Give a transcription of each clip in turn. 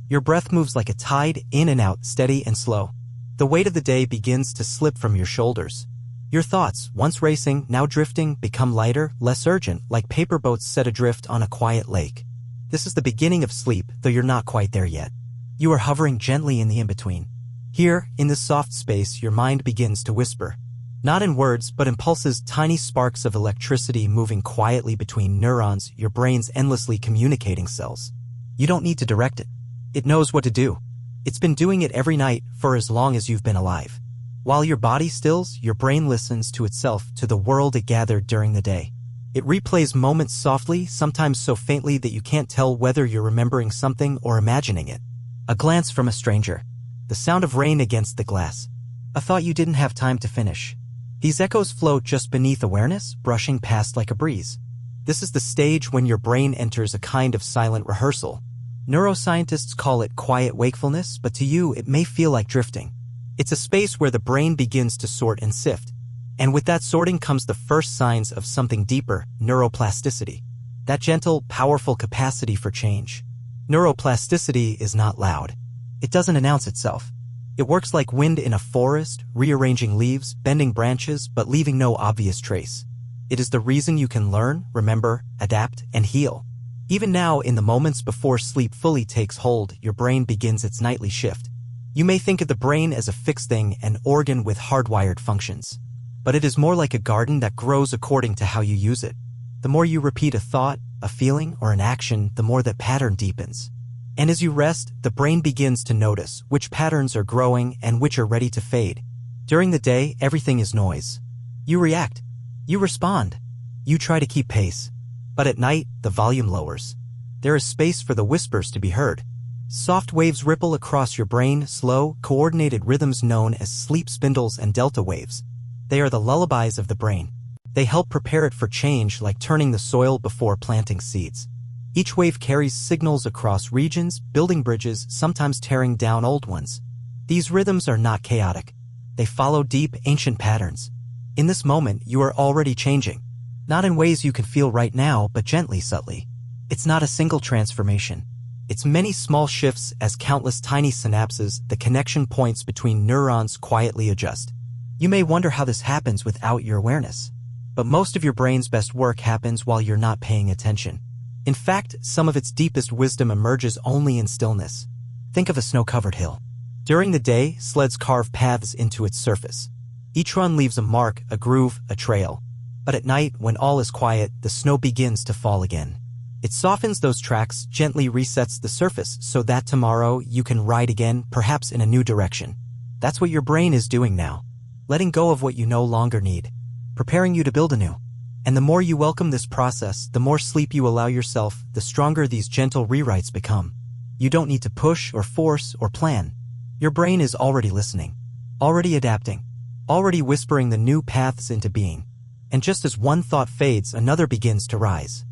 Your breath moves like a tide, in and out, steady and slow. The weight of the day begins to slip from your shoulders. Your thoughts, once racing, now drifting, become lighter, less urgent, like paper boats set adrift on a quiet lake. This is the beginning of sleep, though you're not quite there yet. You are hovering gently in the in-between. Here, in this soft space, your mind begins to whisper. Not in words, but in pulses, tiny sparks of electricity moving quietly between neurons, your brain's endlessly communicating cells. You don't need to direct it. It knows what to do. It's been doing it every night for as long as you've been alive. While your body stills, your brain listens to itself, to the world it gathered during the day. It replays moments softly, sometimes so faintly that you can't tell whether you're remembering something or imagining it. A glance from a stranger. The sound of rain against the glass. A thought you didn't have time to finish. These echoes float just beneath awareness, brushing past like a breeze. This is the stage when your brain enters a kind of silent rehearsal. Neuroscientists call it quiet wakefulness, but to you it may feel like drifting. It's a space where the brain begins to sort and sift. And with that sorting comes the first signs of something deeper, neuroplasticity. That gentle, powerful capacity for change. Neuroplasticity is not loud. It doesn't announce itself. It works like wind in a forest, rearranging leaves, bending branches, but leaving no obvious trace. It is the reason you can learn, remember, adapt, and heal. Even now, in the moments before sleep fully takes hold, your brain begins its nightly shift. You may think of the brain as a fixed thing, an organ with hardwired functions. But it is more like a garden that grows according to how you use it. The more you repeat a thought, a feeling, or an action, the more that pattern deepens. And as you rest, the brain begins to notice which patterns are growing and which are ready to fade. During the day, everything is noise. You react. You respond. You try to keep pace. But at night, the volume lowers. There is space for the whispers to be heard. Soft waves ripple across your brain, slow, coordinated rhythms known as sleep spindles and delta waves. They are the lullabies of the brain. They help prepare it for change, like turning the soil before planting seeds. Each wave carries signals across regions, building bridges, sometimes tearing down old ones. These rhythms are not chaotic. They follow deep, ancient patterns. In this moment, you are already changing. Not in ways you can feel right now, but gently, subtly. It's not a single transformation. It's many small shifts as countless tiny synapses, the connection points between neurons, quietly adjust. You may wonder how this happens without your awareness. But most of your brain's best work happens while you're not paying attention. In fact, some of its deepest wisdom emerges only in stillness. Think of a snow-covered hill. During the day, sleds carve paths into its surface. Each run leaves a mark, a groove, a trail. But at night, when all is quiet, the snow begins to fall again. It softens those tracks, gently resets the surface so that tomorrow you can ride again, perhaps in a new direction. That's what your brain is doing now. Letting go of what you no longer need. Preparing you to build anew. And the more you welcome this process, the more sleep you allow yourself, the stronger these gentle rewrites become. You don't need to push or force or plan. Your brain is already listening, already adapting, already whispering the new paths into being. And just as one thought fades, another begins to rise.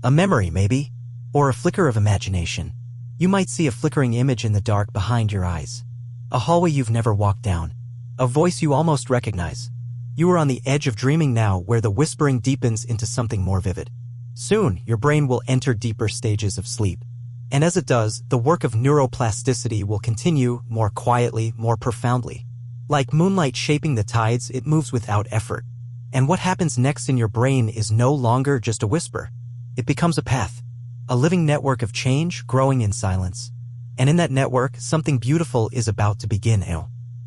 A memory, maybe, or a flicker of imagination. You might see a flickering image in the dark behind your eyes. A hallway you've never walked down. A voice you almost recognize. You are on the edge of dreaming now, where the whispering deepens into something more vivid. Soon, your brain will enter deeper stages of sleep. And as it does, the work of neuroplasticity will continue, more quietly, more profoundly. Like moonlight shaping the tides, it moves without effort. And what happens next in your brain is no longer just a whisper. It becomes a path. A living network of change, growing in silence. And in that network, something beautiful is about to begin.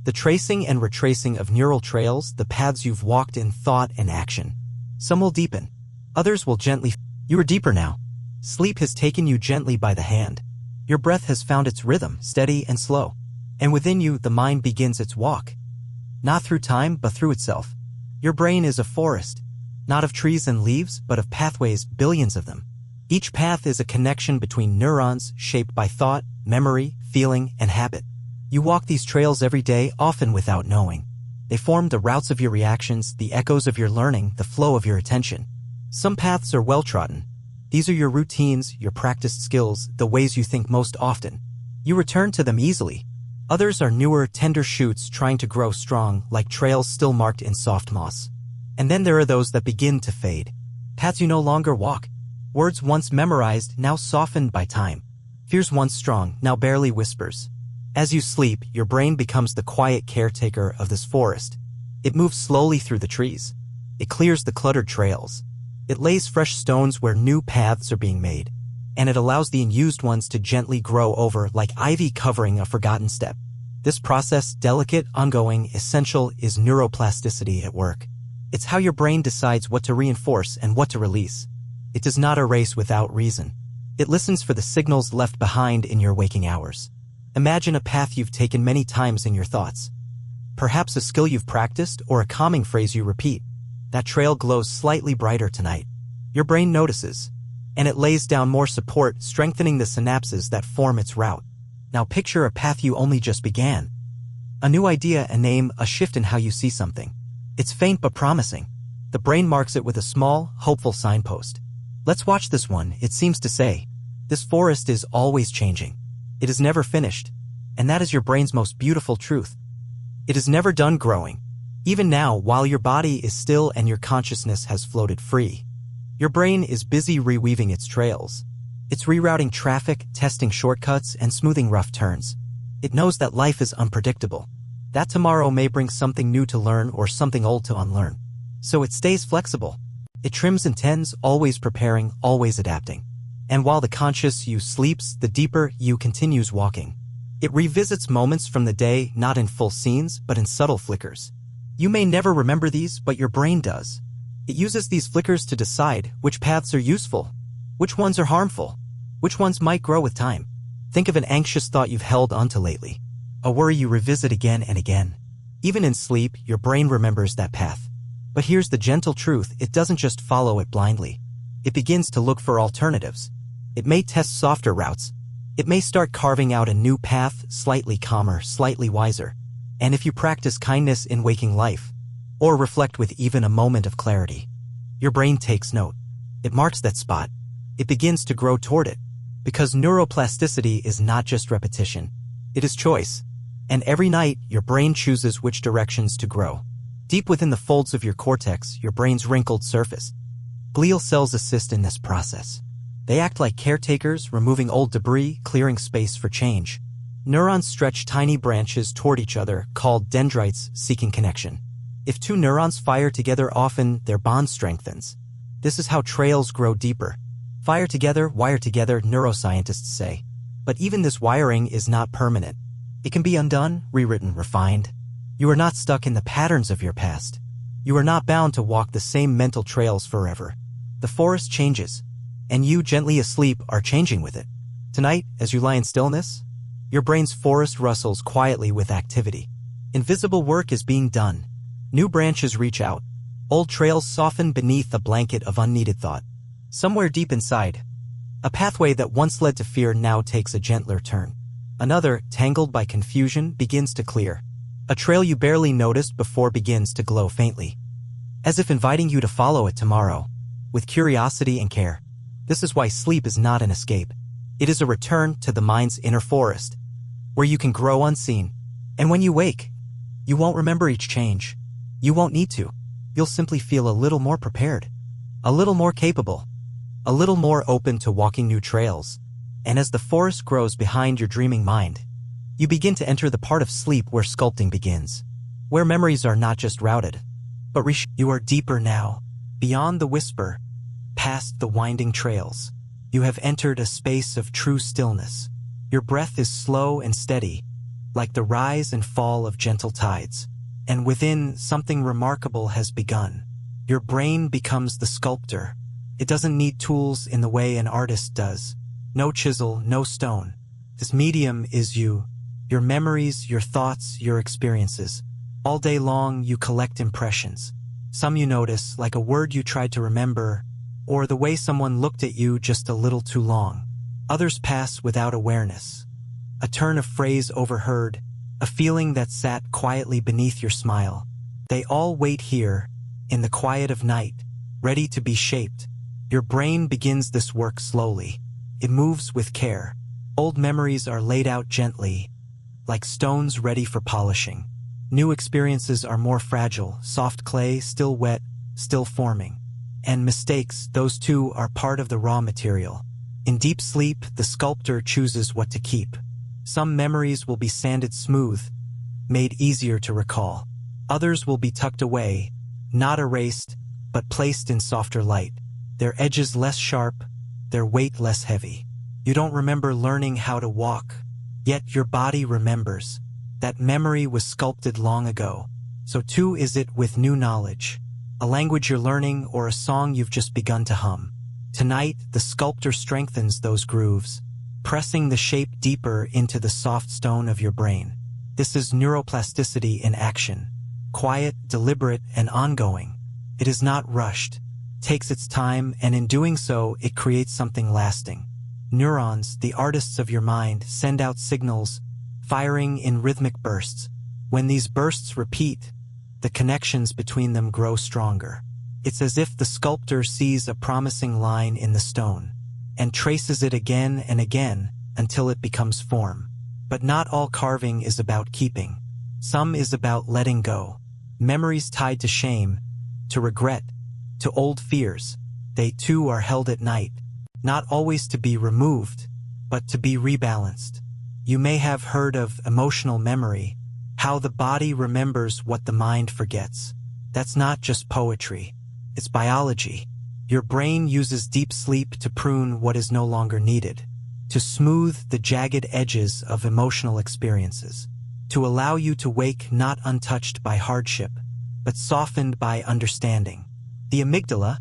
The tracing and retracing of neural trails, the paths you've walked in thought and action. Some will deepen. Others will gently. You are deeper now. Sleep has taken you gently by the hand. Your breath has found its rhythm, steady and slow. And within you, the mind begins its walk. Not through time, but through itself. Your brain is a forest. Not of trees and leaves, but of pathways, billions of them. Each path is a connection between neurons, shaped by thought, memory, feeling, and habit. You walk these trails every day, often without knowing. They form the routes of your reactions, the echoes of your learning, the flow of your attention. Some paths are well-trodden. These are your routines, your practiced skills, the ways you think most often. You return to them easily. Others are newer, tender shoots trying to grow strong, like trails still marked in soft moss. And then there are those that begin to fade. Paths you no longer walk. Words once memorized, now softened by time. Fears once strong, now barely whispers. As you sleep, your brain becomes the quiet caretaker of this forest. It moves slowly through the trees. It clears the cluttered trails. It lays fresh stones where new paths are being made. And it allows the unused ones to gently grow over like ivy covering a forgotten step. This process, delicate, ongoing, essential, is neuroplasticity at work. It's how your brain decides what to reinforce and what to release. It does not erase without reason. It listens for the signals left behind in your waking hours. Imagine a path you've taken many times in your thoughts. Perhaps a skill you've practiced or a calming phrase you repeat. That trail glows slightly brighter tonight. Your brain notices, and it lays down more support, strengthening the synapses that form its route. Now picture a path you only just began. A new idea, a name, a shift in how you see something. It's faint but promising. The brain marks it with a small, hopeful signpost. Let's watch this one, it seems to say. This forest is always changing. It is never finished. And that is your brain's most beautiful truth. It is never done growing. Even now, while your body is still and your consciousness has floated free. Your brain is busy reweaving its trails. It's rerouting traffic, testing shortcuts, and smoothing rough turns. It knows that life is unpredictable. That tomorrow may bring something new to learn or something old to unlearn. So it stays flexible. It trims and tends, always preparing, always adapting. And while the conscious you sleeps, the deeper you continues walking. It revisits moments from the day, not in full scenes, but in subtle flickers. You may never remember these, but your brain does. It uses these flickers to decide which paths are useful, which ones are harmful, which ones might grow with time. Think of an anxious thought you've held onto lately, a worry you revisit again and again. Even in sleep, your brain remembers that path. But here's the gentle truth, it doesn't just follow it blindly. It begins to look for alternatives. It may test softer routes. It may start carving out a new path, slightly calmer, slightly wiser. And if you practice kindness in waking life, or reflect with even a moment of clarity, your brain takes note. It marks that spot. It begins to grow toward it. Because neuroplasticity is not just repetition. It is choice. And every night, your brain chooses which directions to grow. Deep within the folds of your cortex, your brain's wrinkled surface. Glial cells assist in this process. They act like caretakers, removing old debris, clearing space for change. Neurons stretch tiny branches toward each other, called dendrites, seeking connection. If two neurons fire together often, their bond strengthens. This is how trails grow deeper. Fire together, wire together, neuroscientists say. But even this wiring is not permanent. It can be undone, rewritten, refined. You are not stuck in the patterns of your past. You are not bound to walk the same mental trails forever. The forest changes, and you, gently asleep, are changing with it. Tonight, as you lie in stillness, your brain's forest rustles quietly with activity. Invisible work is being done. New branches reach out. Old trails soften beneath a blanket of unneeded thought. Somewhere deep inside, a pathway that once led to fear now takes a gentler turn. Another, tangled by confusion, begins to clear. A trail you barely noticed before begins to glow faintly, as if inviting you to follow it tomorrow, with curiosity and care. This is why sleep is not an escape. It is a return to the mind's inner forest, where you can grow unseen. And when you wake, you won't remember each change. You won't need to. You'll simply feel a little more prepared, a little more capable, a little more open to walking new trails. And as the forest grows behind your dreaming mind, you begin to enter the part of sleep where sculpting begins, where memories are not just routed, but you are deeper now, beyond the whisper, past the winding trails. You have entered a space of true stillness. Your breath is slow and steady, like the rise and fall of gentle tides. And within, something remarkable has begun. Your brain becomes the sculptor. It doesn't need tools in the way an artist does. No chisel, no stone. This medium is you. Your memories, your thoughts, your experiences. All day long, you collect impressions. Some you notice, like a word you tried to remember, or the way someone looked at you just a little too long. Others pass without awareness. A turn of phrase overheard, a feeling that sat quietly beneath your smile. They all wait here, in the quiet of night, ready to be shaped. Your brain begins this work slowly. It moves with care. Old memories are laid out gently, like stones ready for polishing. New experiences are more fragile, soft clay, still wet, still forming. And mistakes, those too are part of the raw material. In deep sleep, the sculptor chooses what to keep. Some memories will be sanded smooth, made easier to recall. Others will be tucked away, not erased, but placed in softer light. Their edges less sharp, their weight less heavy. You don't remember learning how to walk, yet your body remembers. That memory was sculpted long ago. So too is it with new knowledge, a language you're learning or a song you've just begun to hum. Tonight, the sculptor strengthens those grooves, pressing the shape deeper into the soft stone of your brain. This is neuroplasticity in action. Quiet, deliberate, and ongoing. It is not rushed, takes its time, and in doing so, it creates something lasting. Neurons, the artists of your mind, send out signals, firing in rhythmic bursts. When these bursts repeat, the connections between them grow stronger. It's as if the sculptor sees a promising line in the stone and traces it again and again until it becomes form. But not all carving is about keeping. Some is about letting go. Memories tied to shame, to regret, to old fears, they too are held at night, not always to be removed, but to be rebalanced. You may have heard of emotional memory, how the body remembers what the mind forgets. That's not just poetry. It's biology. Your brain uses deep sleep to prune what is no longer needed, to smooth the jagged edges of emotional experiences, to allow you to wake not untouched by hardship, but softened by understanding. The amygdala,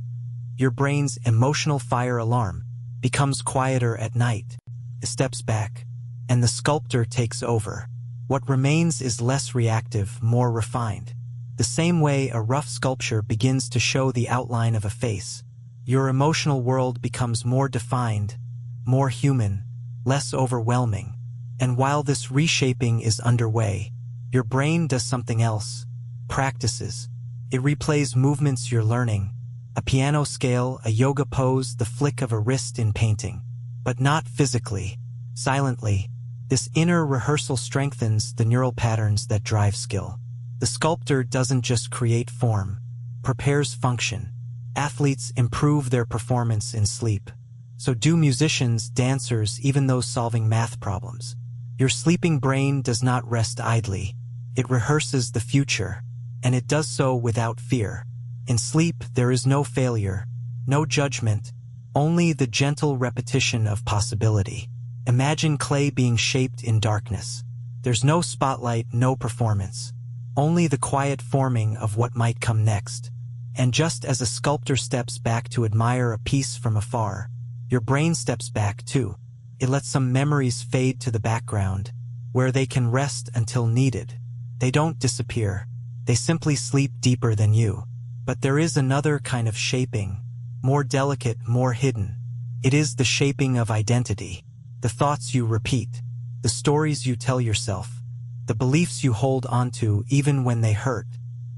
your brain's emotional fire alarm, becomes quieter at night. It steps back, and the sculptor takes over. What remains is less reactive, more refined. The same way a rough sculpture begins to show the outline of a face, your emotional world becomes more defined, more human, less overwhelming. And while this reshaping is underway, your brain does something else, practices. It replays movements you're learning, a piano scale, a yoga pose, the flick of a wrist in painting. But not physically, silently. This inner rehearsal strengthens the neural patterns that drive skill. The sculptor doesn't just create form, prepares function. Athletes improve their performance in sleep. So do musicians, dancers, even those solving math problems. Your sleeping brain does not rest idly. It rehearses the future, and it does so without fear. In sleep, there is no failure, no judgment, only the gentle repetition of possibility. Imagine clay being shaped in darkness. There's no spotlight, no performance. Only the quiet forming of what might come next. And just as a sculptor steps back to admire a piece from afar, your brain steps back too. It lets some memories fade to the background, where they can rest until needed. They don't disappear. They simply sleep deeper than you. But there is another kind of shaping, more delicate, more hidden. It is the shaping of identity. The thoughts you repeat, the stories you tell yourself, the beliefs you hold onto even when they hurt.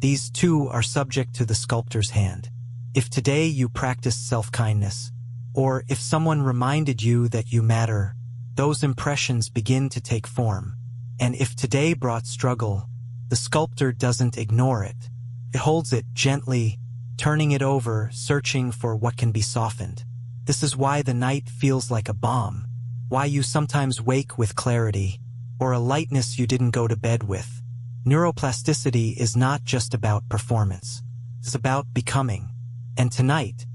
These too are subject to the sculptor's hand. If today you practiced self-kindness, or if someone reminded you that you matter, those impressions begin to take form. And if today brought struggle, the sculptor doesn't ignore it. It holds it gently, turning it over, searching for what can be softened. This is why the night feels like a balm, why you sometimes wake with clarity, or a lightness you didn't go to bed with. Neuroplasticity is not just about performance. It's about becoming. And tonight,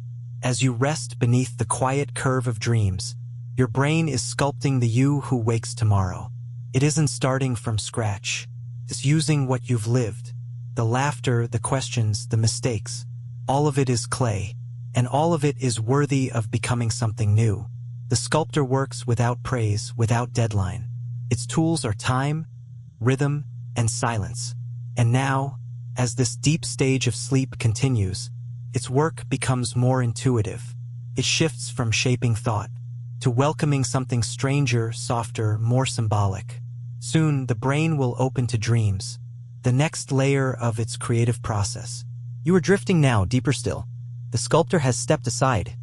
as you rest beneath the quiet curve of dreams, your brain is sculpting the you who wakes tomorrow. It isn't starting from scratch. It's using what you've lived. The laughter, the questions, the mistakes. All of it is clay, and all of it is worthy of becoming something new. The sculptor works without praise, without deadline. Its tools are time, rhythm, and silence. And now, as this deep stage of sleep continues, its work becomes more intuitive. It shifts from shaping thought to welcoming something stranger, softer, more symbolic. Soon, the brain will open to dreams, the next layer of its creative process. You are drifting now, deeper still. The sculptor has stepped aside,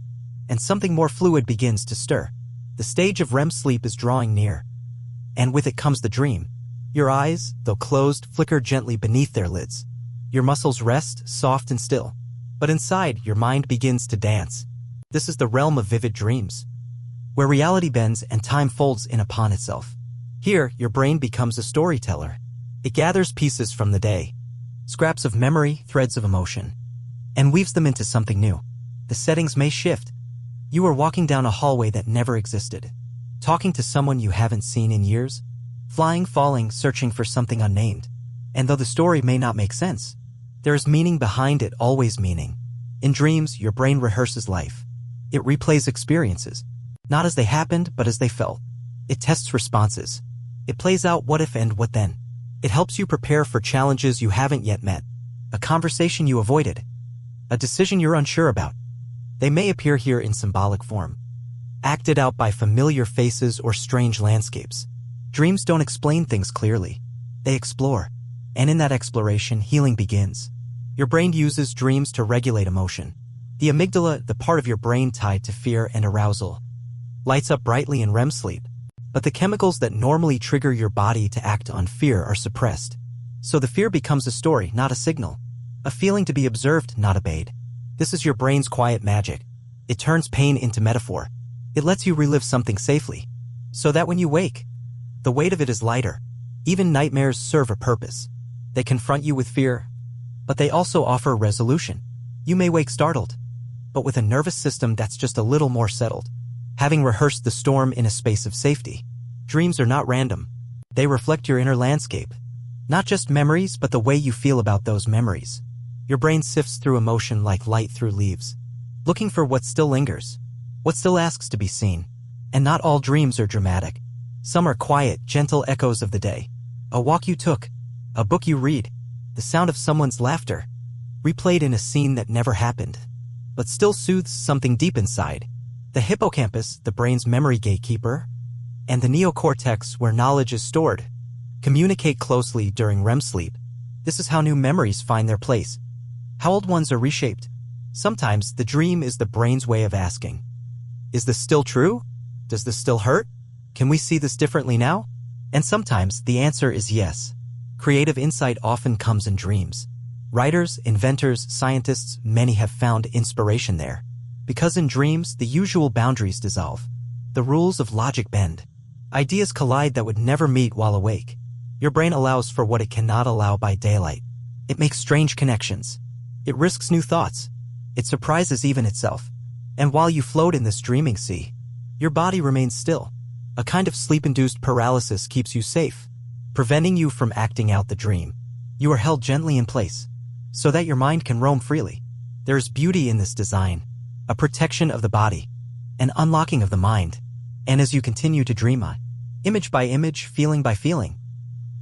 and something more fluid begins to stir. The stage of REM sleep is drawing near, and with it comes the dream. Your eyes, though closed, flicker gently beneath their lids. Your muscles rest, soft and still. But inside, your mind begins to dance. This is the realm of vivid dreams. where reality bends and time folds in upon itself. Here, your brain becomes a storyteller. It gathers pieces from the day, scraps of memory, threads of emotion, and weaves them into something new. The settings may shift. You are walking down a hallway that never existed, talking to someone you haven't seen in years, flying, falling, searching for something unnamed. And though the story may not make sense, there is meaning behind it, always meaning. In dreams, your brain rehearses life. It replays experiences, not as they happened, but as they felt. It tests responses. It plays out what if and what then. It helps you prepare for challenges you haven't yet met, a conversation you avoided, a decision you're unsure about. They may appear here in symbolic form, acted out by familiar faces or strange landscapes. Dreams don't explain things clearly. They explore. And in that exploration, healing begins. Your brain uses dreams to regulate emotion. The amygdala, the part of your brain tied to fear and arousal, lights up brightly in REM sleep. But the chemicals that normally trigger your body to act on fear are suppressed. So the fear becomes a story, not a signal. A feeling to be observed, not obeyed. This is your brain's quiet magic. It turns pain into metaphor. It lets you relive something safely, so that when you wake, the weight of it is lighter. Even nightmares serve a purpose. They confront you with fear, but they also offer resolution. You may wake startled, but with a nervous system that's just a little more settled, having rehearsed the storm in a space of safety. Dreams are not random. They reflect your inner landscape. Not just memories, but the way you feel about those memories. Your brain sifts through emotion like light through leaves, looking for what still lingers, what still asks to be seen. And not all dreams are dramatic. Some are quiet, gentle echoes of the day. A walk you took, a book you read, the sound of someone's laughter, replayed in a scene that never happened, but still soothes something deep inside. The hippocampus, the brain's memory gatekeeper, and the neocortex, where knowledge is stored, communicate closely during REM sleep. This is how new memories find their place, how old ones are reshaped. Sometimes the dream is the brain's way of asking, is this still true? Does this still hurt? Can we see this differently now? And sometimes the answer is yes. Creative insight often comes in dreams. Writers, inventors, scientists, many have found inspiration there. Because in dreams, the usual boundaries dissolve. The rules of logic bend. Ideas collide that would never meet while awake. Your brain allows for what it cannot allow by daylight. It makes strange connections. It risks new thoughts. It surprises even itself. And while you float in this dreaming sea, your body remains still. A kind of sleep-induced paralysis keeps you safe, preventing you from acting out the dream. You are held gently in place, so that your mind can roam freely. There is beauty in this design, a protection of the body, an unlocking of the mind. And as you continue to dream on, image by image, feeling by feeling,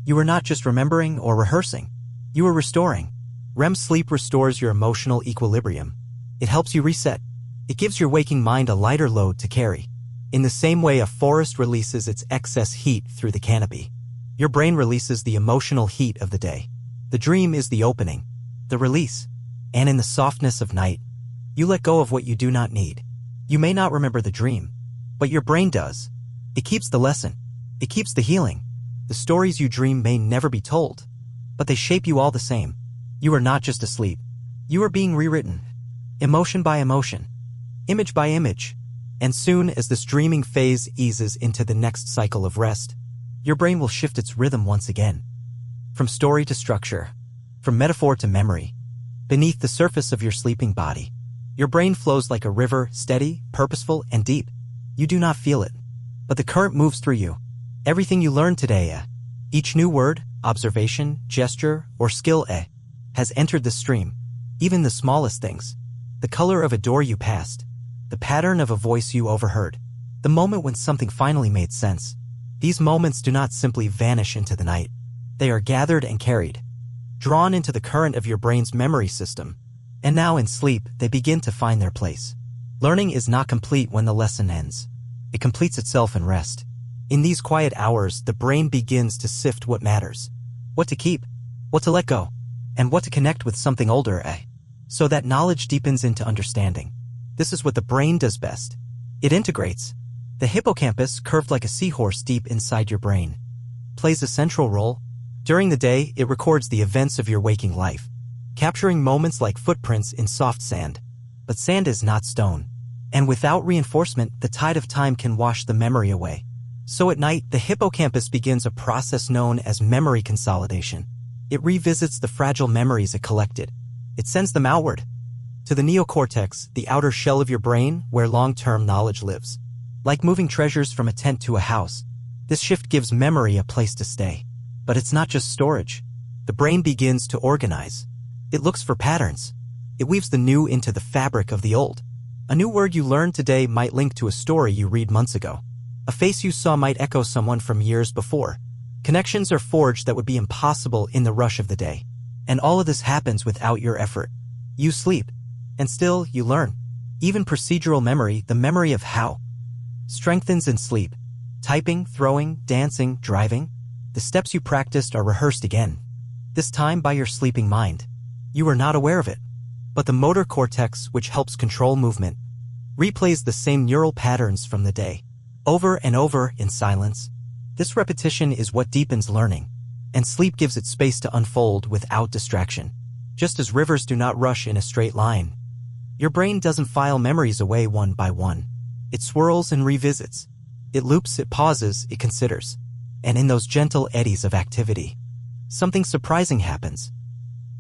you are not just remembering or rehearsing, you are restoring. REM sleep restores your emotional equilibrium. It helps you reset. It gives your waking mind a lighter load to carry. In the same way a forest releases its excess heat through the canopy, your brain releases the emotional heat of the day. The dream is the opening, the release. And in the softness of night, you let go of what you do not need. You may not remember the dream, but your brain does. It keeps the lesson. It keeps the healing. The stories you dream may never be told, but they shape you all the same. You are not just asleep. You are being rewritten, emotion by emotion, image by image. And soon as this dreaming phase eases into the next cycle of rest, your brain will shift its rhythm once again. From story to structure, from metaphor to memory, beneath the surface of your sleeping body, your brain flows like a river, steady, purposeful, and deep. You do not feel it, but the current moves through you. Everything you learned today, each new word, observation, gesture, or skill, has entered the stream. Even the smallest things, the color of a door you passed, the pattern of a voice you overheard, the moment when something finally made sense. These moments do not simply vanish into the night. They are gathered and carried, drawn into the current of your brain's memory system. And now in sleep, they begin to find their place. Learning is not complete when the lesson ends. It completes itself in rest. In these quiet hours, the brain begins to sift what matters, what to keep, what to let go, and what to connect with something older, so that knowledge deepens into understanding. This is what the brain does best. It integrates. The hippocampus, curved like a seahorse deep inside your brain, plays a central role. During the day, it records the events of your waking life, capturing moments like footprints in soft sand. But sand is not stone. And without reinforcement, the tide of time can wash the memory away. So at night, the hippocampus begins a process known as memory consolidation. It revisits the fragile memories it collected. It sends them outward to the neocortex, the outer shell of your brain where long-term knowledge lives. Like moving treasures from a tent to a house, this shift gives memory a place to stay. But it's not just storage. The brain begins to organize. It looks for patterns. It weaves the new into the fabric of the old. A new word you learned today might link to a story you read months ago. A face you saw might echo someone from years before. Connections are forged that would be impossible in the rush of the day. And all of this happens without your effort. You sleep, and still you learn. Even procedural memory, the memory of how, strengthens in sleep. Typing, throwing, dancing, driving. The steps you practiced are rehearsed again. This time by your sleeping mind. You are not aware of it. But the motor cortex, which helps control movement, replays the same neural patterns from the day, over and over in silence. This repetition is what deepens learning, and sleep gives it space to unfold without distraction. Just as rivers do not rush in a straight line, your brain doesn't file memories away one by one. It swirls and revisits. It loops, it pauses, it considers. And in those gentle eddies of activity, something surprising happens.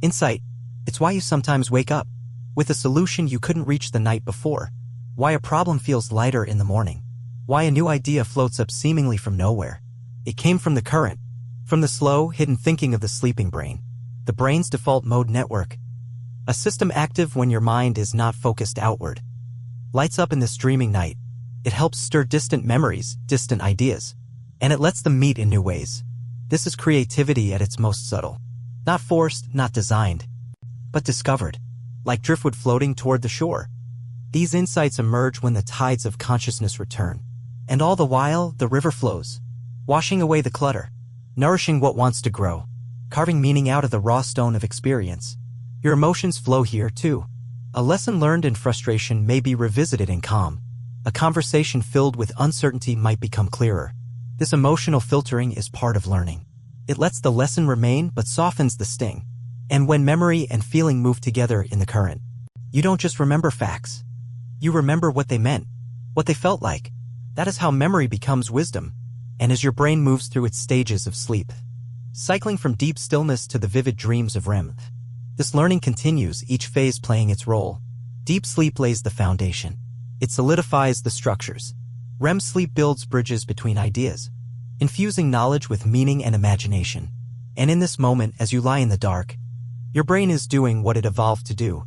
Insight. It's why you sometimes wake up with a solution you couldn't reach the night before. Why a problem feels lighter in the morning. Why a new idea floats up seemingly from nowhere. It came from the current, from the slow, hidden thinking of the sleeping brain, the brain's default mode network. A system active when your mind is not focused outward. Lights up in this dreaming night. It helps stir distant memories, distant ideas, and it lets them meet in new ways. This is creativity at its most subtle. Not forced, not designed, but discovered, like driftwood floating toward the shore. These insights emerge when the tides of consciousness return. And all the while, the river flows, washing away the clutter, nourishing what wants to grow, carving meaning out of the raw stone of experience. Your emotions flow here, too. A lesson learned in frustration may be revisited in calm. A conversation filled with uncertainty might become clearer. This emotional filtering is part of learning. It lets the lesson remain but softens the sting. And when memory and feeling move together in the current, you don't just remember facts. You remember what they meant, what they felt like. That is how memory becomes wisdom. And as your brain moves through its stages of sleep, cycling from deep stillness to the vivid dreams of REM, this learning continues, each phase playing its role. Deep sleep lays the foundation. It solidifies the structures. REM sleep builds bridges between ideas, infusing knowledge with meaning and imagination. And in this moment, as you lie in the dark, your brain is doing what it evolved to do,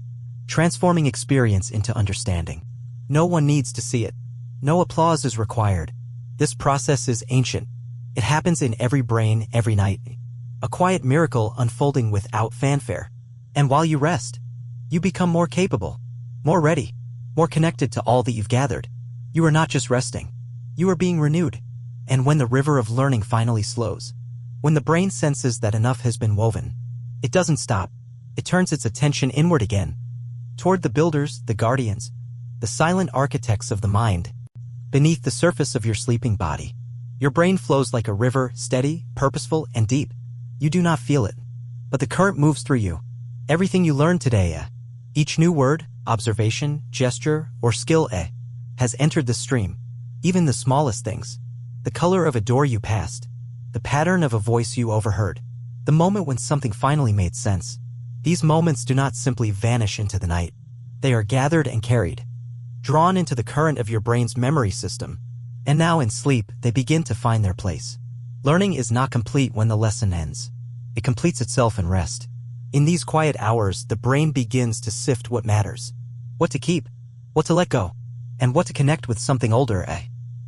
transforming experience into understanding. No one needs to see it. No applause is required. This process is ancient. It happens in every brain, every night. A quiet miracle unfolding without fanfare. And while you rest, you become more capable, more ready, more connected to all that you've gathered. You are not just resting. You are being renewed. And when the river of learning finally slows, when the brain senses that enough has been woven, it doesn't stop. It turns its attention inward again, toward the builders, the guardians, the silent architects of the mind. Beneath the surface of your sleeping body, your brain flows like a river, steady, purposeful, and deep. You do not feel it, but the current moves through you. Everything you learned today, each new word, observation, gesture, or skill, has entered the stream. Even the smallest things. The color of a door you passed, the pattern of a voice you overheard, the moment when something finally made sense. These moments do not simply vanish into the night. They are gathered and carried, drawn into the current of your brain's memory system. And now in sleep, they begin to find their place. Learning is not complete when the lesson ends. It completes itself in rest. In these quiet hours, the brain begins to sift what matters, what to keep, what to let go, and what to connect with something older,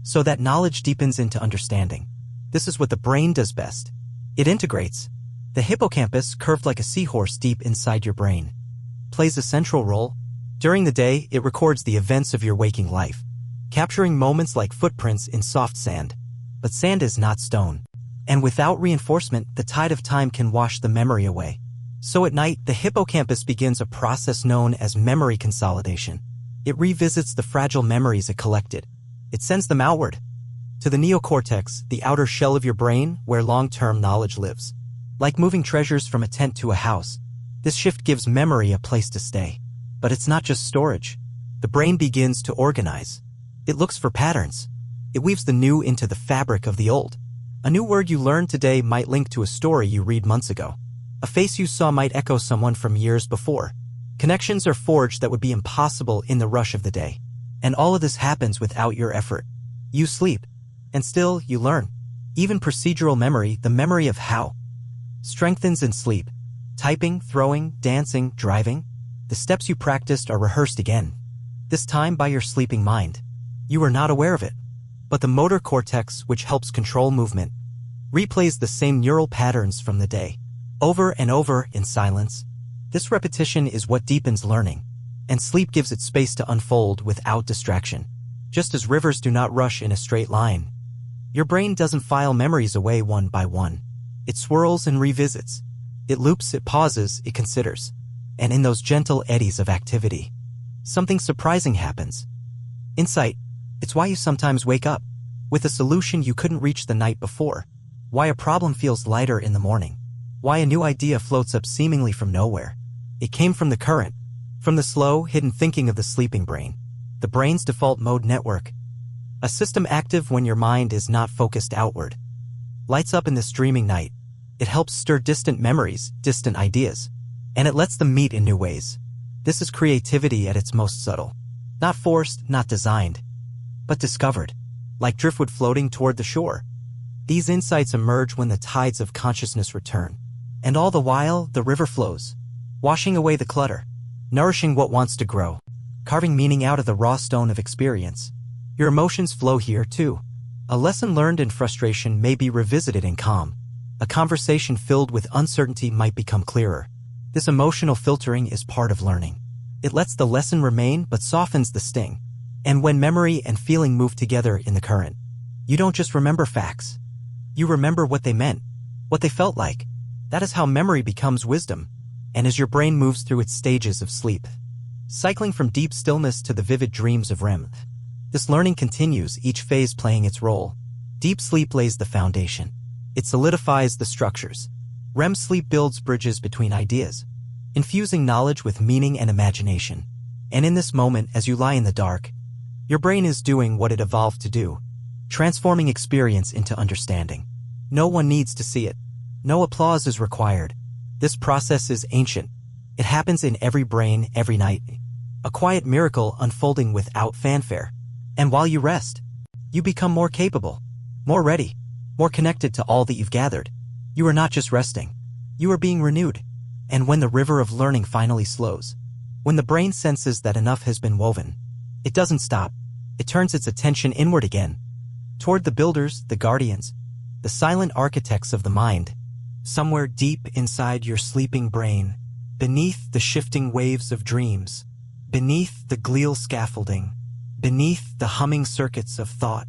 so that knowledge deepens into understanding. This is what the brain does best. It integrates. The hippocampus, curved like a seahorse deep inside your brain, plays a central role. During the day, it records the events of your waking life, capturing moments like footprints in soft sand. But sand is not stone. And without reinforcement, the tide of time can wash the memory away. So at night, the hippocampus begins a process known as memory consolidation. It revisits the fragile memories it collected. It sends them outward to the neocortex, the outer shell of your brain where long-term knowledge lives. Like moving treasures from a tent to a house, this shift gives memory a place to stay. But it's not just storage. The brain begins to organize. It looks for patterns. It weaves the new into the fabric of the old. A new word you learn today might link to a story you read months ago. A face you saw might echo someone from years before. Connections are forged that would be impossible in the rush of the day. And all of this happens without your effort. You sleep, and still you learn. Even procedural memory, the memory of how, strengthens in sleep. Typing, throwing, dancing, driving. The steps you practiced are rehearsed again. This time by your sleeping mind. You are not aware of it. But the motor cortex, which helps control movement, replays the same neural patterns from the day, over and over in silence. This repetition is what deepens learning, and sleep gives it space to unfold without distraction. Just as rivers do not rush in a straight line, your brain doesn't file memories away one by one. It swirls and revisits. It loops, it pauses, it considers. And in those gentle eddies of activity, something surprising happens. Insight. It's why you sometimes wake up with a solution you couldn't reach the night before. Why a problem feels lighter in the morning. Why a new idea floats up seemingly from nowhere. It came from the current, from the slow, hidden thinking of the sleeping brain. The brain's default mode network. A system active when your mind is not focused outward. Lights up in this dreaming night. It helps stir distant memories, distant ideas. And it lets them meet in new ways. This is creativity at its most subtle. Not forced, not designed, but discovered, like driftwood floating toward the shore. These insights emerge when the tides of consciousness return. And all the while, the river flows, washing away the clutter, nourishing what wants to grow, carving meaning out of the raw stone of experience. Your emotions flow here, too. A lesson learned in frustration may be revisited in calm. A conversation filled with uncertainty might become clearer. This emotional filtering is part of learning. It lets the lesson remain but softens the sting. And when memory and feeling move together in the current, you don't just remember facts. You remember what they meant, what they felt like. That is how memory becomes wisdom, and as your brain moves through its stages of sleep, cycling from deep stillness to the vivid dreams of REM. This learning continues, each phase playing its role. Deep sleep lays the foundation. It solidifies the structures. REM sleep builds bridges between ideas, infusing knowledge with meaning and imagination. And in this moment, as you lie in the dark, your brain is doing what it evolved to do, transforming experience into understanding. No one needs to see it. No applause is required. This process is ancient. It happens in every brain, every night. A quiet miracle unfolding without fanfare. And while you rest, you become more capable, more ready, more connected to all that you've gathered. You are not just resting. You are being renewed. And when the river of learning finally slows, when the brain senses that enough has been woven, it doesn't stop. It turns its attention inward again, toward the builders, the guardians, the silent architects of the mind. Somewhere deep inside your sleeping brain, beneath the shifting waves of dreams, beneath the glial scaffolding, beneath the humming circuits of thought,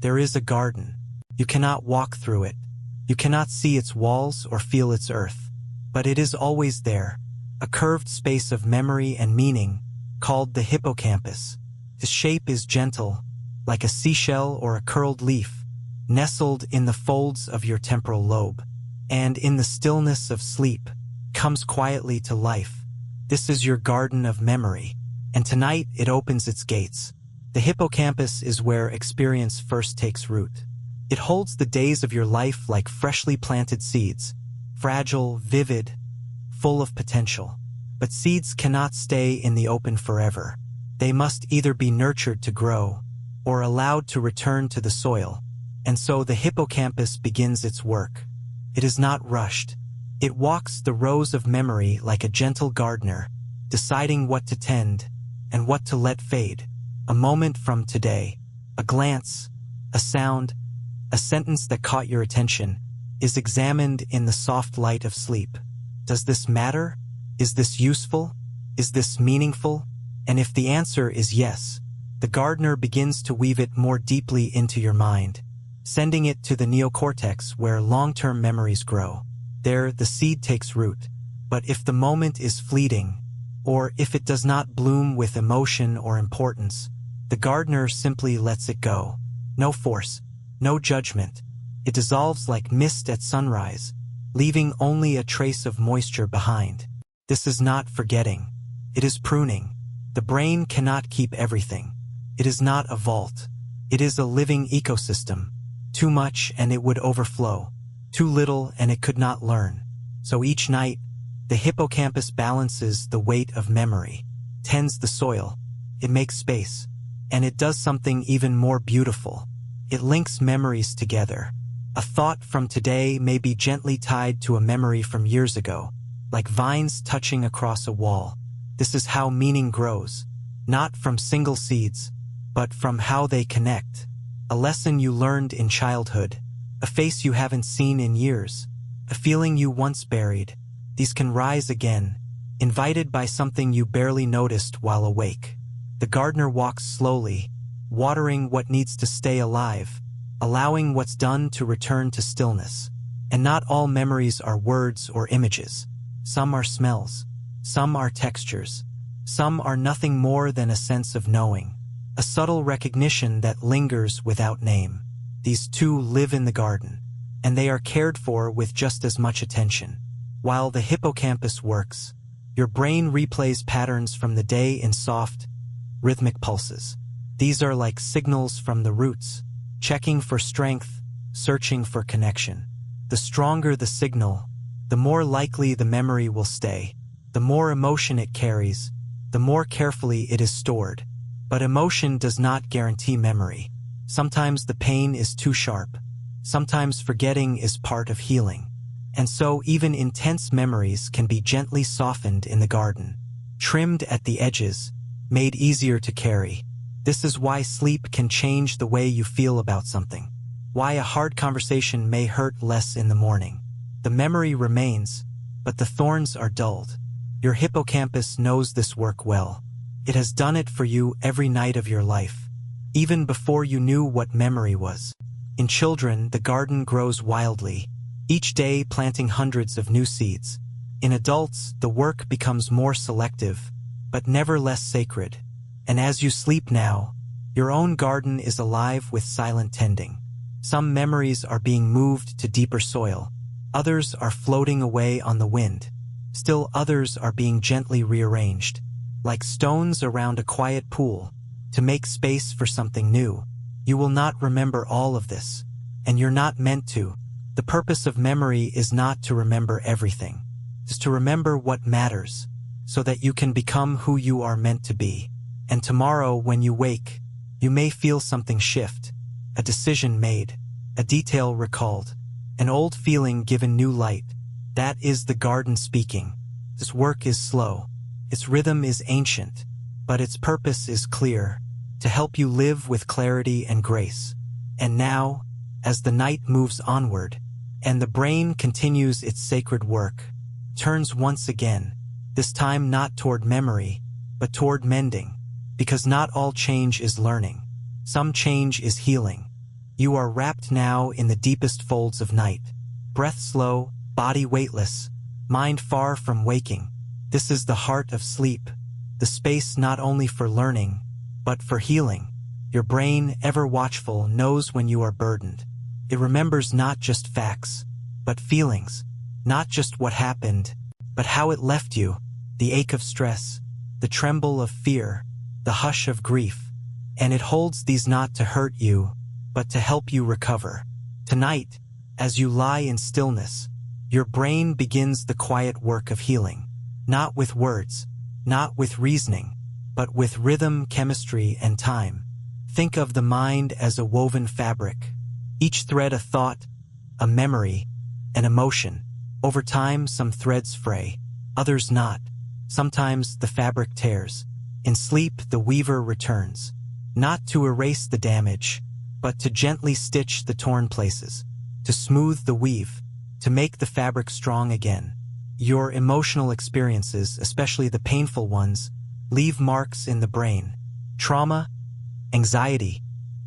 there is a garden. You cannot walk through it. You cannot see its walls or feel its earth, but it is always there, a curved space of memory and meaning called the hippocampus. Its shape is gentle, like a seashell or a curled leaf, nestled in the folds of your temporal lobe, and in the stillness of sleep, comes quietly to life. This is your garden of memory, and tonight it opens its gates. The hippocampus is where experience first takes root. It holds the days of your life like freshly planted seeds, fragile, vivid, full of potential. But seeds cannot stay in the open forever. They must either be nurtured to grow or allowed to return to the soil. And so the hippocampus begins its work. It is not rushed. It walks the rows of memory like a gentle gardener, deciding what to tend and what to let fade. A moment from today, a glance, a sound, a sentence that caught your attention, is examined in the soft light of sleep. Does this matter? Is this useful? Is this meaningful? And if the answer is yes, the gardener begins to weave it more deeply into your mind, sending it to the neocortex where long-term memories grow. There, the seed takes root. But if the moment is fleeting, or if it does not bloom with emotion or importance, the gardener simply lets it go. No force, no judgment. It dissolves like mist at sunrise, leaving only a trace of moisture behind. This is not forgetting. It is pruning. The brain cannot keep everything. It is not a vault. It is a living ecosystem. Too much and it would overflow. Too little and it could not learn. So each night, the hippocampus balances the weight of memory, tends the soil, it makes space, and it does something even more beautiful. It links memories together. A thought from today may be gently tied to a memory from years ago, like vines touching across a wall. This is how meaning grows, not from single seeds, but from how they connect. A lesson you learned in childhood, a face you haven't seen in years, a feeling you once buried. These can rise again, invited by something you barely noticed while awake. The gardener walks slowly, watering what needs to stay alive, allowing what's done to return to stillness. And not all memories are words or images. Some are smells. Some are textures. Some are nothing more than a sense of knowing, a subtle recognition that lingers without name. These too live in the garden, and they are cared for with just as much attention. While the hippocampus works, your brain replays patterns from the day in soft, rhythmic pulses. These are like signals from the roots, checking for strength, searching for connection. The stronger the signal, the more likely the memory will stay. The more emotion it carries, the more carefully it is stored. But emotion does not guarantee memory. Sometimes the pain is too sharp. Sometimes forgetting is part of healing. And so even intense memories can be gently softened in the garden, trimmed at the edges, made easier to carry. This is why sleep can change the way you feel about something. Why a hard conversation may hurt less in the morning. The memory remains, but the thorns are dulled. Your hippocampus knows this work well. It has done it for you every night of your life, even before you knew what memory was. In children, the garden grows wildly, each day planting hundreds of new seeds. In adults, the work becomes more selective, but never less sacred. And as you sleep now, your own garden is alive with silent tending. Some memories are being moved to deeper soil. Others are floating away on the wind. Still others are being gently rearranged, like stones around a quiet pool, to make space for something new. You will not remember all of this, and you're not meant to. The purpose of memory is not to remember everything. It's to remember what matters, so that you can become who you are meant to be. And tomorrow, when you wake, you may feel something shift, a decision made, a detail recalled, an old feeling given new light. That is the garden speaking. This work is slow, its rhythm is ancient, but its purpose is clear, to help you live with clarity and grace. And now, as the night moves onward, and the brain continues its sacred work, turns once again, this time not toward memory, but toward mending, because not all change is learning. Some change is healing. You are wrapped now in the deepest folds of night, breath slow, body weightless, mind far from waking. This is the heart of sleep, the space not only for learning, but for healing. Your brain, ever watchful, knows when you are burdened. It remembers not just facts, but feelings, not just what happened, but how it left you, the ache of stress, the tremble of fear, the hush of grief. And it holds these not to hurt you, but to help you recover. Tonight, as you lie in stillness, your brain begins the quiet work of healing, not with words, not with reasoning, but with rhythm, chemistry, and time. Think of the mind as a woven fabric, each thread a thought, a memory, an emotion. Over time, some threads fray, others not. Sometimes the fabric tears. In sleep, the weaver returns, not to erase the damage, but to gently stitch the torn places, to smooth the weave, to make the fabric strong again. Your emotional experiences, especially the painful ones, leave marks in the brain. Trauma, anxiety,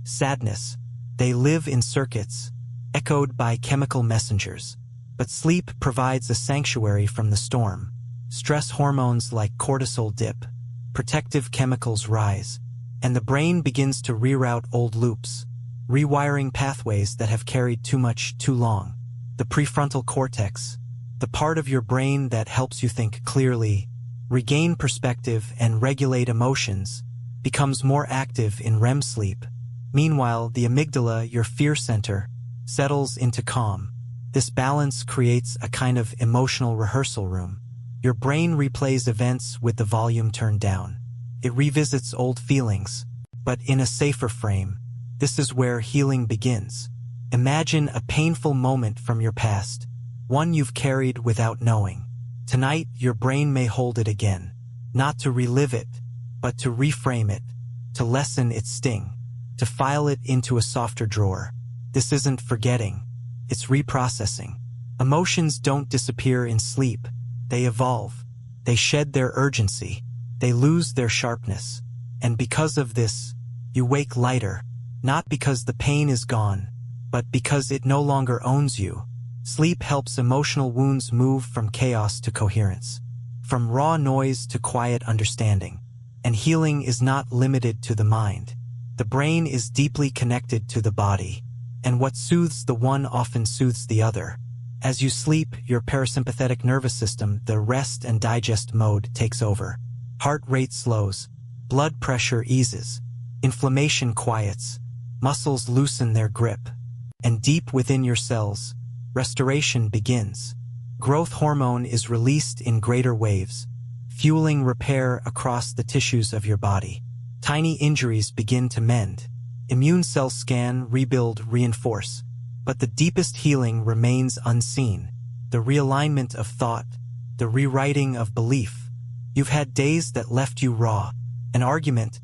sadness, they live in circuits, echoed by chemical messengers. But sleep provides a sanctuary from the storm. Stress hormones like cortisol dip, protective chemicals rise, and the brain begins to reroute old loops, rewiring pathways that have carried too much too long. The prefrontal cortex, the part of your brain that helps you think clearly, regain perspective and regulate emotions, becomes more active in REM sleep. Meanwhile, the amygdala, your fear center, settles into calm. This balance creates a kind of emotional rehearsal room. Your brain replays events with the volume turned down. It revisits old feelings, but in a safer frame. This is where healing begins. Imagine a painful moment from your past, one you've carried without knowing. Tonight, your brain may hold it again, not to relive it, but to reframe it, to lessen its sting, to file it into a softer drawer. This isn't forgetting, it's reprocessing. Emotions don't disappear in sleep. They evolve. They shed their urgency. They lose their sharpness. And because of this, you wake lighter, not because the pain is gone, but because it no longer owns you. Sleep helps emotional wounds move from chaos to coherence, from raw noise to quiet understanding. And healing is not limited to the mind. The brain is deeply connected to the body, and what soothes the one often soothes the other. As you sleep, your parasympathetic nervous system, the rest and digest mode, takes over. Heart rate slows, blood pressure eases, inflammation quiets, muscles loosen their grip, and deep within your cells, restoration begins. Growth hormone is released in greater waves, fueling repair across the tissues of your body. Tiny injuries begin to mend. Immune cells scan, rebuild, reinforce. But the deepest healing remains unseen. The realignment of thought, the rewriting of belief. You've had days that left you raw. An argument,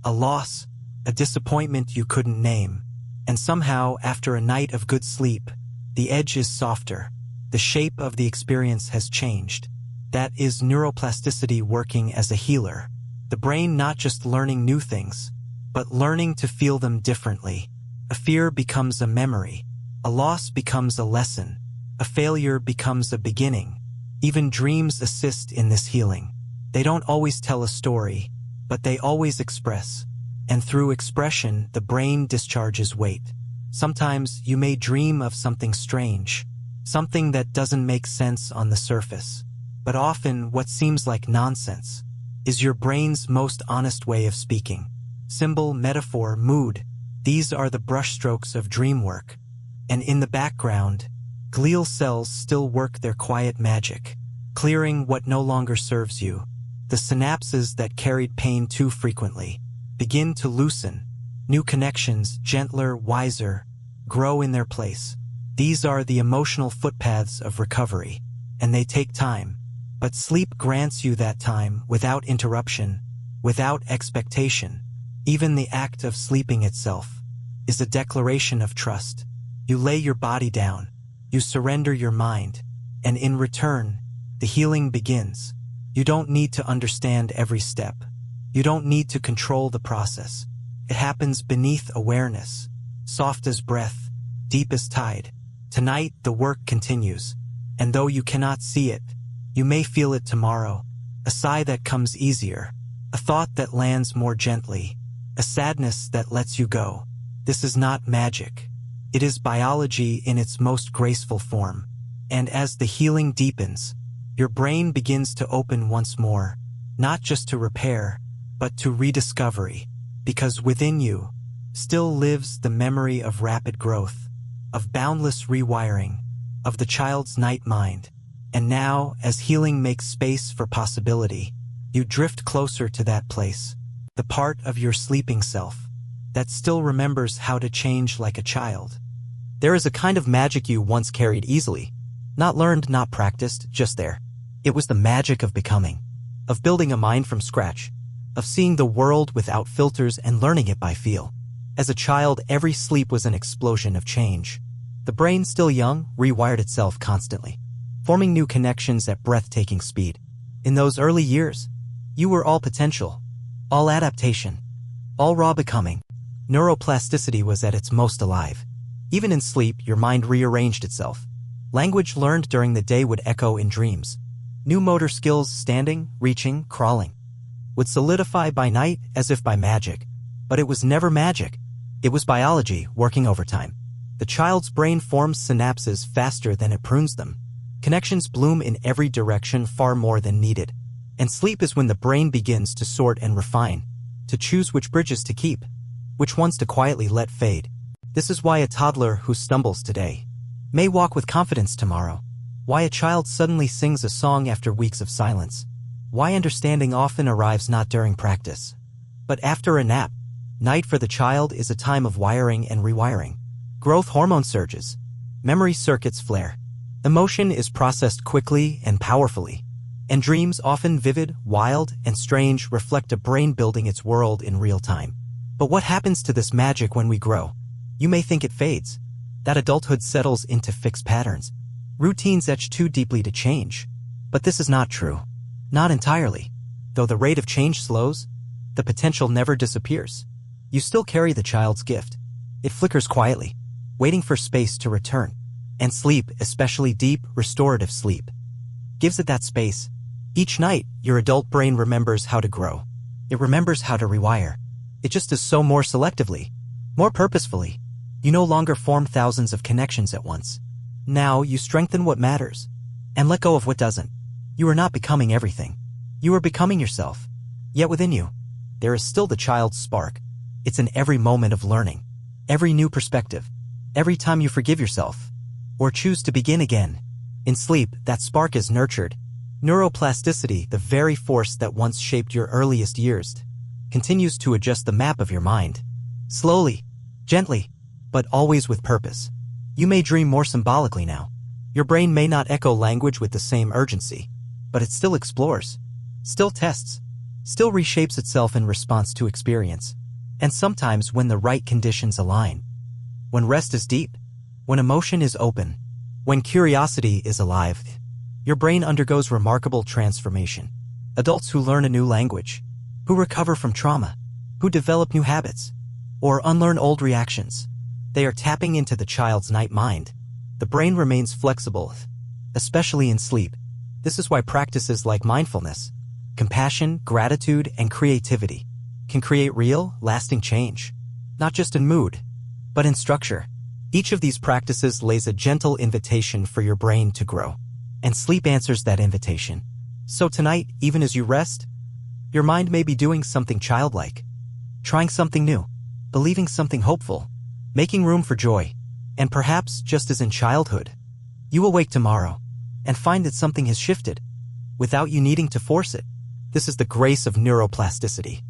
a loss, a disappointment you couldn't name. And somehow, after a night of good sleep, the edge is softer. The shape of the experience has changed. That is neuroplasticity working as a healer. The brain not just learning new things, but learning to feel them differently. A fear becomes a memory. A loss becomes a lesson. A failure becomes a beginning. Even dreams assist in this healing. They don't always tell a story, but they always express. And through expression, the brain discharges weight. Sometimes you may dream of something strange, something that doesn't make sense on the surface. But often what seems like nonsense is your brain's most honest way of speaking. Symbol, metaphor, mood, these are the brushstrokes of dream work. And in the background, glial cells still work their quiet magic, clearing what no longer serves you. The synapses that carried pain too frequently begin to loosen. New connections, gentler, wiser, grow in their place. These are the emotional footpaths of recovery, and they take time. But sleep grants you that time without interruption, without expectation. Even the act of sleeping itself is a declaration of trust. You lay your body down, you surrender your mind, and in return, the healing begins. You don't need to understand every step. You don't need to control the process. It happens beneath awareness, soft as breath, deep as tide. Tonight, the work continues, and though you cannot see it, you may feel it tomorrow. A sigh that comes easier, a thought that lands more gently, a sadness that lets you go. This is not magic. It is biology in its most graceful form. And as the healing deepens, your brain begins to open once more, not just to repair, but to rediscovery. Because within you still lives the memory of rapid growth, of boundless rewiring, of the child's night mind. And now, as healing makes space for possibility, you drift closer to that place, the part of your sleeping self that still remembers how to change like a child. There is a kind of magic you once carried easily, not learned, not practiced, just there. It was the magic of becoming, of building a mind from scratch, of seeing the world without filters and learning it by feel. As a child, every sleep was an explosion of change. The brain, still young, rewired itself constantly, forming new connections at breathtaking speed. In those early years, you were all potential, all adaptation, all raw becoming. Neuroplasticity was at its most alive. Even in sleep, your mind rearranged itself. Language learned during the day would echo in dreams. New motor skills, standing, reaching, crawling, would solidify by night as if by magic. But it was never magic. It was biology working overtime. The child's brain forms synapses faster than it prunes them. Connections bloom in every direction far more than needed. And sleep is when the brain begins to sort and refine, to choose which bridges to keep, which ones to quietly let fade. This is why a toddler who stumbles today may walk with confidence tomorrow. Why a child suddenly sings a song after weeks of silence. Why understanding often arrives not during practice, but after a nap. Night for the child is a time of wiring and rewiring. Growth hormone surges. Memory circuits flare. Emotion is processed quickly and powerfully. And dreams, often vivid, wild, and strange, reflect a brain building its world in real time. But what happens to this magic when we grow? You may think it fades, that adulthood settles into fixed patterns. Routines etch too deeply to change. But this is not true. Not entirely. Though the rate of change slows, the potential never disappears. You still carry the child's gift. It flickers quietly, waiting for space to return. And sleep, especially deep, restorative sleep, gives it that space. Each night, your adult brain remembers how to grow. It remembers how to rewire. It just does so more selectively, more purposefully. You no longer form thousands of connections at once. Now you strengthen what matters and let go of what doesn't. You are not becoming everything. You are becoming yourself. Yet within you, there is still the child's spark. It's in every moment of learning, every new perspective, every time you forgive yourself or choose to begin again. In sleep, that spark is nurtured. Neuroplasticity, the very force that once shaped your earliest years, continues to adjust the map of your mind. Slowly, gently, but always with purpose. You may dream more symbolically now. Your brain may not echo language with the same urgency, but it still explores, still tests, still reshapes itself in response to experience. And sometimes when the right conditions align, when rest is deep, when emotion is open, when curiosity is alive, your brain undergoes remarkable transformation. Adults who learn a new language, who recover from trauma, who develop new habits, or unlearn old reactions, they are tapping into the child's night mind. The brain remains flexible, especially in sleep. This is why practices like mindfulness, compassion, gratitude, and creativity can create real, lasting change, not just in mood, but in structure. Each of these practices lays a gentle invitation for your brain to grow, and sleep answers that invitation. So tonight, even as you rest, your mind may be doing something childlike, trying something new, believing something hopeful, making room for joy, and perhaps, just as in childhood, you will wake tomorrow and find that something has shifted, without you needing to force it. This is the grace of neuroplasticity.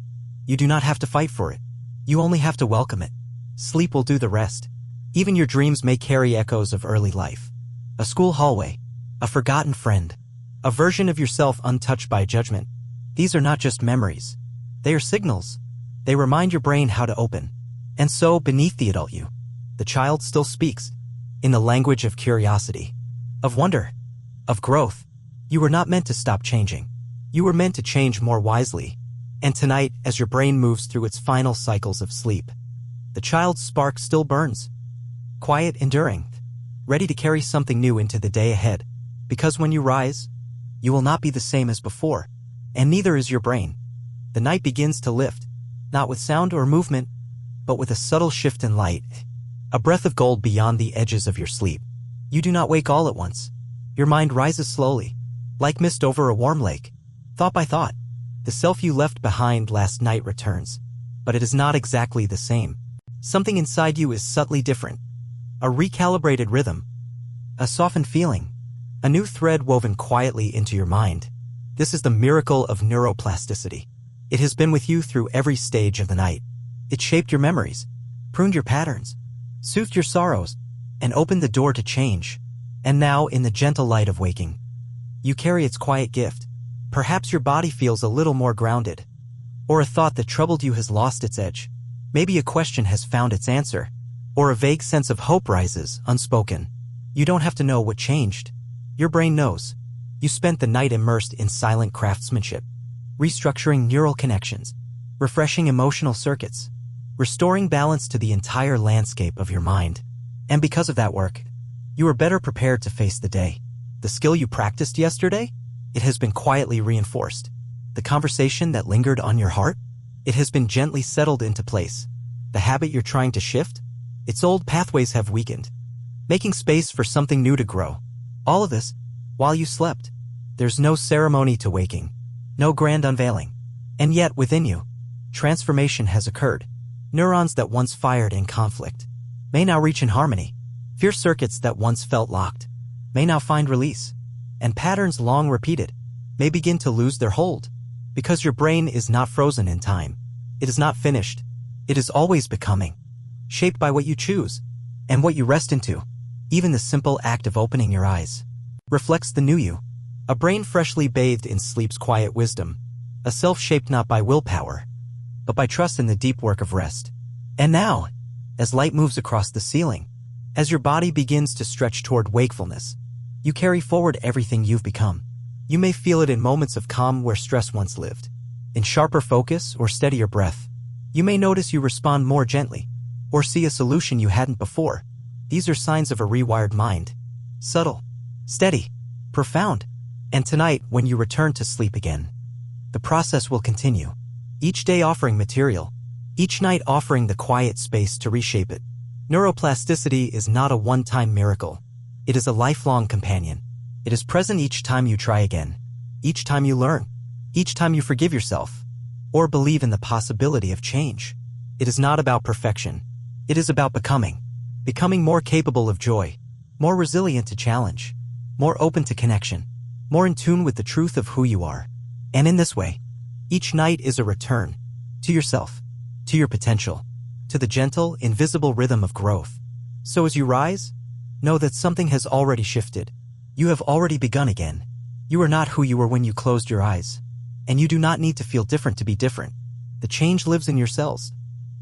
You do not have to fight for it. You only have to welcome it. Sleep will do the rest. Even your dreams may carry echoes of early life. A school hallway, a forgotten friend, a version of yourself untouched by judgment. These are not just memories. They are signals. They remind your brain how to open. And so, beneath the adult you, the child still speaks, in the language of curiosity, of wonder, of growth. You were not meant to stop changing. You were meant to change more wisely. And tonight, as your brain moves through its final cycles of sleep, the child's spark still burns, quiet, enduring, ready to carry something new into the day ahead. Because when you rise, you will not be the same as before, and neither is your brain. The night begins to lift, not with sound or movement, but with a subtle shift in light, a breath of gold beyond the edges of your sleep. You do not wake all at once. Your mind rises slowly, like mist over a warm lake, thought by thought. The self you left behind last night returns, but it is not exactly the same. Something inside you is subtly different. A recalibrated rhythm, a softened feeling, a new thread woven quietly into your mind. This is the miracle of neuroplasticity. It has been with you through every stage of the night. It shaped your memories, pruned your patterns, soothed your sorrows, and opened the door to change. And now, in the gentle light of waking, you carry its quiet gift. Perhaps your body feels a little more grounded, or a thought that troubled you has lost its edge. Maybe a question has found its answer, or a vague sense of hope rises, unspoken. You don't have to know what changed. Your brain knows. You spent the night immersed in silent craftsmanship, restructuring neural connections, refreshing emotional circuits, restoring balance to the entire landscape of your mind. And because of that work, you are better prepared to face the day. The skill you practiced yesterday? It has been quietly reinforced. The conversation that lingered on your heart? It has been gently settled into place. The habit you're trying to shift? Its old pathways have weakened, making space for something new to grow. All of this, while you slept. There's no ceremony to waking, no grand unveiling. And yet, within you, transformation has occurred. Neurons that once fired in conflict may now reach in harmony. Fierce circuits that once felt locked may now find release. And patterns long repeated may begin to lose their hold. Because your brain is not frozen in time. It is not finished. It is always becoming, shaped by what you choose and what you rest into. Even the simple act of opening your eyes reflects the new you, a brain freshly bathed in sleep's quiet wisdom, a self shaped not by willpower, but by trust in the deep work of rest. And now, as light moves across the ceiling, as your body begins to stretch toward wakefulness, you carry forward everything you've become. You may feel it in moments of calm where stress once lived, in sharper focus or steadier breath. You may notice you respond more gently, or see a solution you hadn't before. These are signs of a rewired mind. Subtle, steady, profound. And tonight, when you return to sleep again, the process will continue. Each day offering material, each night offering the quiet space to reshape it. Neuroplasticity is not a one-time miracle. It is a lifelong companion. It is present each time you try again, each time you learn, each time you forgive yourself, or believe in the possibility of change. It is not about perfection. It is about becoming more capable of joy, more resilient to challenge, more open to connection, more in tune with the truth of who you are. And in this way, each night is a return to yourself, to your potential, to the gentle, invisible rhythm of growth. So as you rise, know that something has already shifted. You have already begun again. You are not who you were when you closed your eyes. And you do not need to feel different to be different. The change lives in your cells,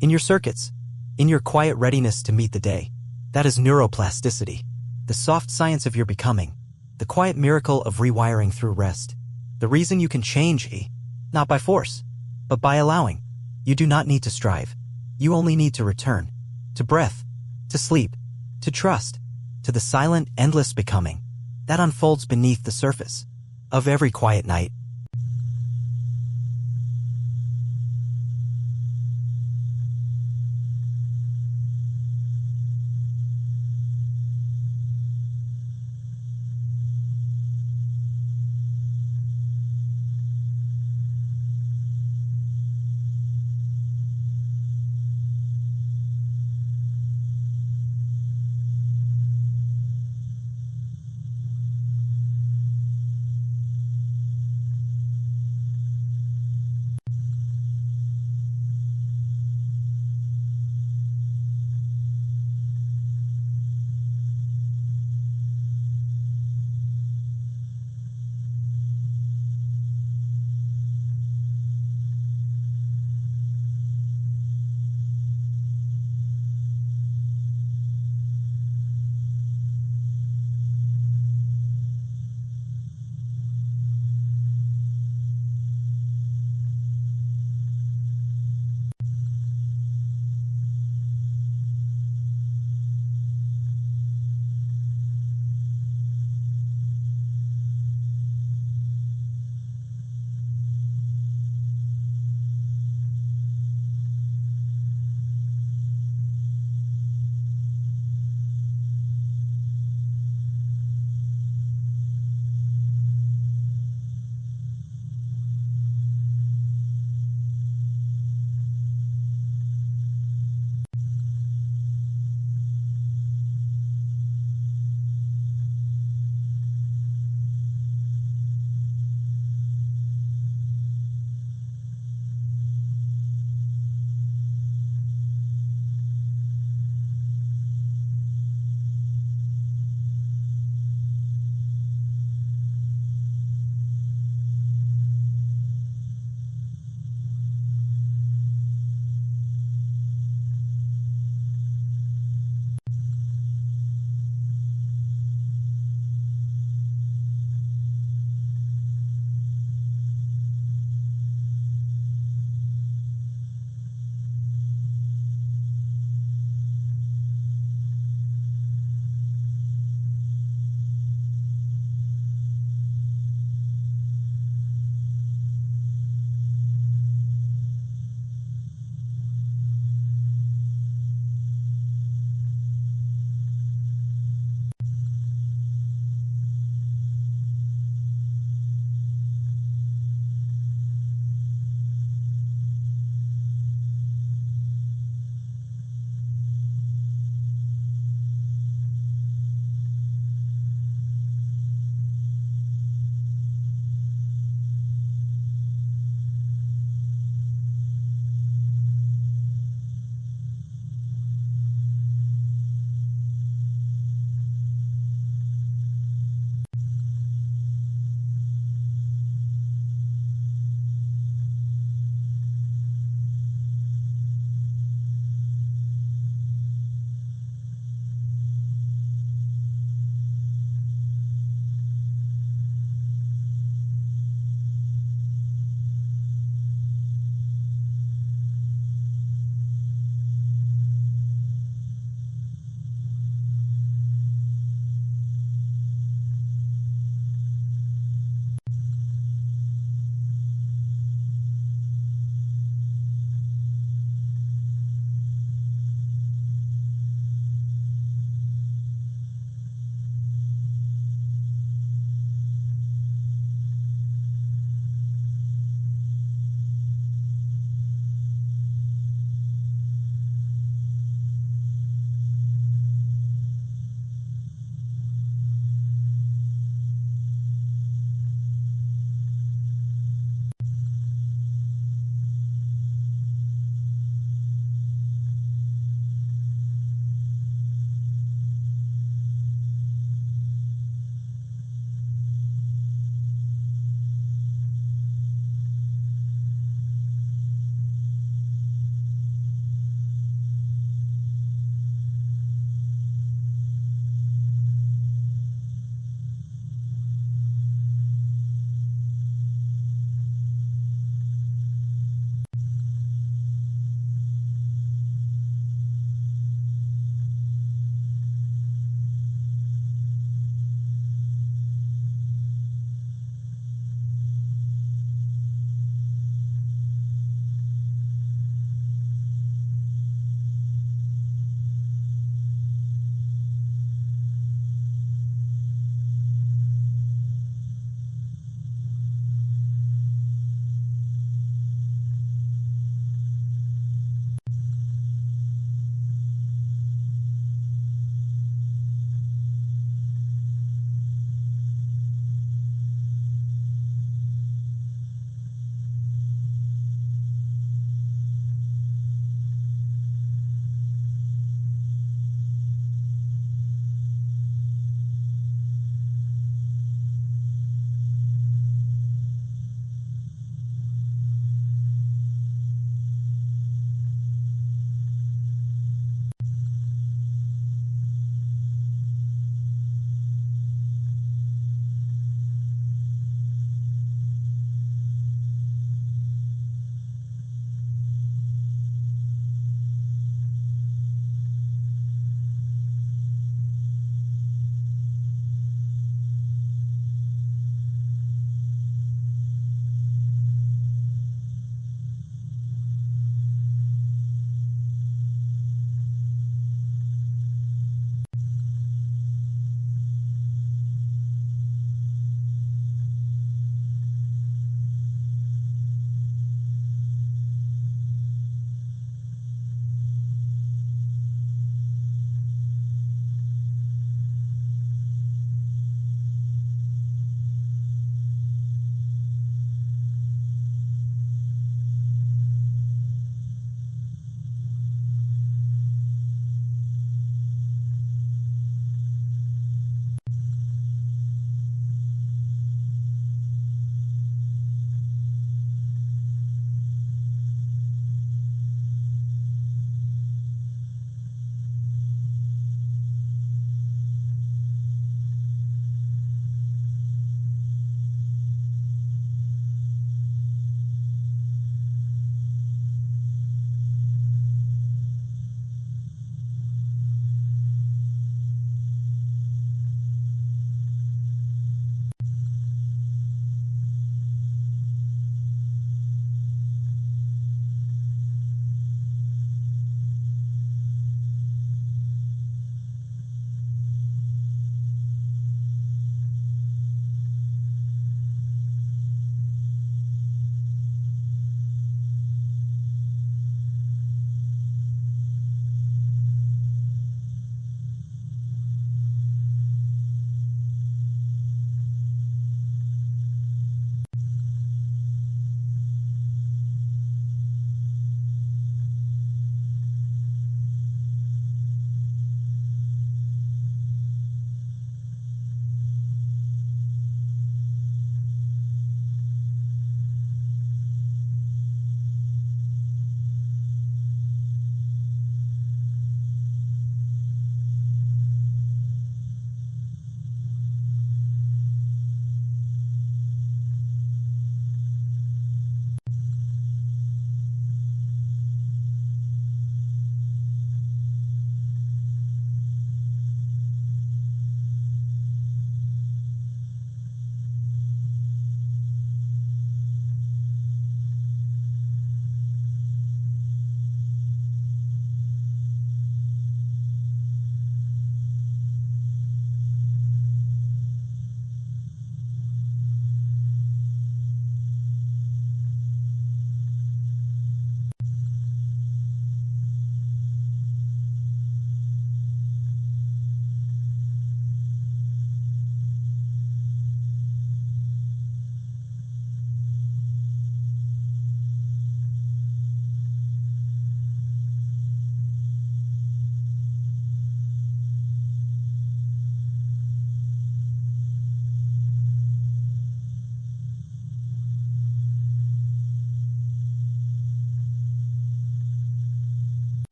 in your circuits, in your quiet readiness to meet the day. That is neuroplasticity, the soft science of your becoming, the quiet miracle of rewiring through rest. The reason you can change, not by force, but by allowing. You do not need to strive. You only need to return, to breath, to sleep, to trust, to the silent, endless becoming that unfolds beneath the surface of every quiet night.